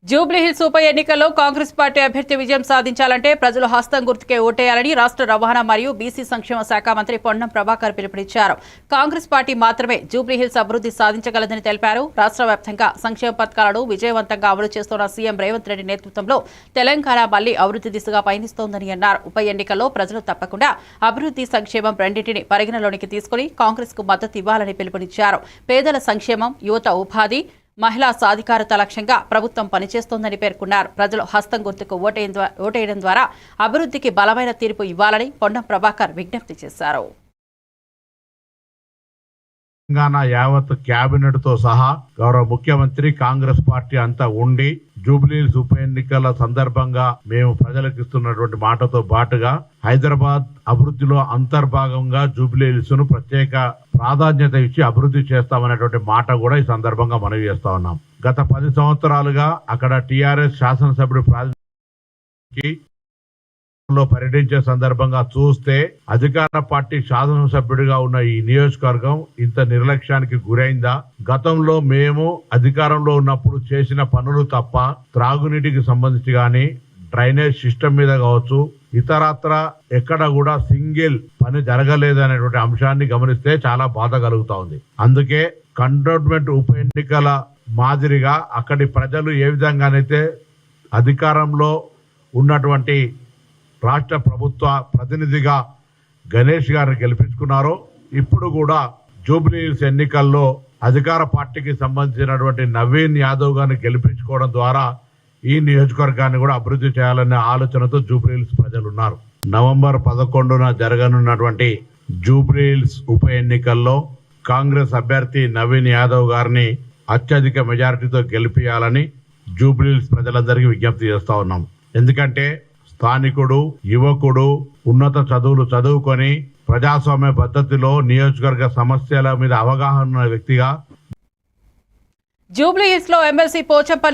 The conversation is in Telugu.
జూబ్లీహిల్స్ ఉప ఎన్నికల్లో కాంగ్రెస్ పార్టీ అభ్యర్థి విజయం సాధించాలంటే ప్రజలు హస్తం గుర్తుకే ఓటేయాలని రాష్ట్ర రవాణా మరియు బీసీ సంక్షేమ శాఖ మంత్రి పొన్నం ప్రభాకర్ పిలుపునిచ్చారు. కాంగ్రెస్ పార్టీ మాత్రమే జూబ్లీహిల్స్ అభివృద్ధి సాధించగలదని తెలిపారు. రాష్ట్ర వ్యాప్తంగా సంక్షేమ పథకాలను విజయవంతంగా అమలు చేస్తున్న సీఎం రేవంత్ రెడ్డి నేతృత్వంలో తెలంగాణ మళ్లీ అభివృద్ధి దిశగా పయనిస్తోందని అన్నారు. ఉప ఎన్నికల్లో ప్రజలు తప్పకుండా అభివృద్ధి సంక్షేమం రెండింటిని పరిగణలోనికి తీసుకుని కాంగ్రెస్ కు మద్దతు ఇవ్వాలని పిలుపునిచ్చారు. పేదల సంక్షేమం, యువత ఉపాధి, మహిళా సాధికారత లక్ష్యంగా ప్రభుత్వం పనిచేస్తోందని పేర్కొన్నారు. ప్రజలు హస్తం గుర్తుకు ఓటేయడం ద్వారా అభివృద్ధికి బలమైన తీర్పు ఇవ్వాలని పొన్నం ప్రభాకర్ విజ్ఞప్తి చేశారు. తెలంగాణ యావత్ కేబినెట్ తో సహా గౌరవ ముఖ్యమంత్రి కాంగ్రెస్ పార్టీ అంతా ఉండి జూబ్లీహిల్స్ ఉప ఎన్నికల సందర్భంగా మేము ప్రజలకు ఇస్తున్నటువంటి మాటతో పాటుగా హైదరాబాద్ అభివృద్ధిలో అంతర్భాగంగా జూబ్లీహిల్స్ ను ప్రత్యేక ప్రాధాన్యత ఇచ్చి అభివృద్ధి చేస్తామనేటువంటి మాట కూడా ఈ సందర్భంగా మనవి చేస్తా ఉన్నాం. గత 10 సంవత్సరాలుగా అక్కడ టీఆర్ఎస్ శాసనసభ్యుడు పర్యటించే సందర్భంగా చూస్తే అధికార పార్టీ శాసనసభ్యుడిగా ఉన్న ఈ నియోజకవర్గం ఇంత నిర్లక్ష్యానికి గురైందా? గతంలో మేము అధికారంలో ఉన్నప్పుడు చేసిన పనులు తప్ప త్రాగునీటికి సంబంధించి గాని, డ్రైనేజ్ సిస్టమ్ మీద కావచ్చు, ఇతరత్ర ఎక్కడ కూడా సింగిల్ పని జరగలేదనేటువంటి అంశాన్ని గమనిస్తే చాలా బాధ కలుగుతా ఉంది. అందుకే కంటోన్మెంట్ ఉప ఎన్నికల మాదిరిగా అక్కడి ప్రజలు ఏ విధంగానైతే అధికారంలో ఉన్నటువంటి రాష్ట్ర ప్రభుత్వ ప్రతినిధిగా గణేష్ గారిని గెలిపించుకున్నారో, ఇప్పుడు కూడా జూబ్లీహిల్స్ ఎన్నికల్లో అధికార పార్టీకి సంబంధించినటువంటి నవీన్ యాదవ్ గారిని గెలిపించుకోవడం ద్వారా ఈ నియోజకవర్గాన్ని కూడా అభివృద్ధి చేయాలనే ఆలోచనతో జూబ్లీహిల్స్ ప్రజలు ఉన్నారు. నవంబర్ 11న జరగనున్నటువంటి జూబ్లీహిల్స్ ఉప ఎన్నికల్లో కాంగ్రెస్ అభ్యర్థి నవీన్ యాదవ్ గారిని అత్యధిక మెజారిటీతో గెలిపించాలని జూబ్లీహిల్స్ ప్రజలందరికీ విజ్ఞప్తి చేస్తా ఉన్నాం. ఎందుకంటే స్థానికుడు, యువకుడు, ఉన్నత చదువులు చదువుకొని ప్రజాస్వామ్య పద్ధతిలో నియోజకవర్గ సమస్యల మీద అవగాహన ఉన్న వ్యక్తిగా జూబ్లీహిల్స్ లో ఎమ్మెల్సీ పోచంపల్లి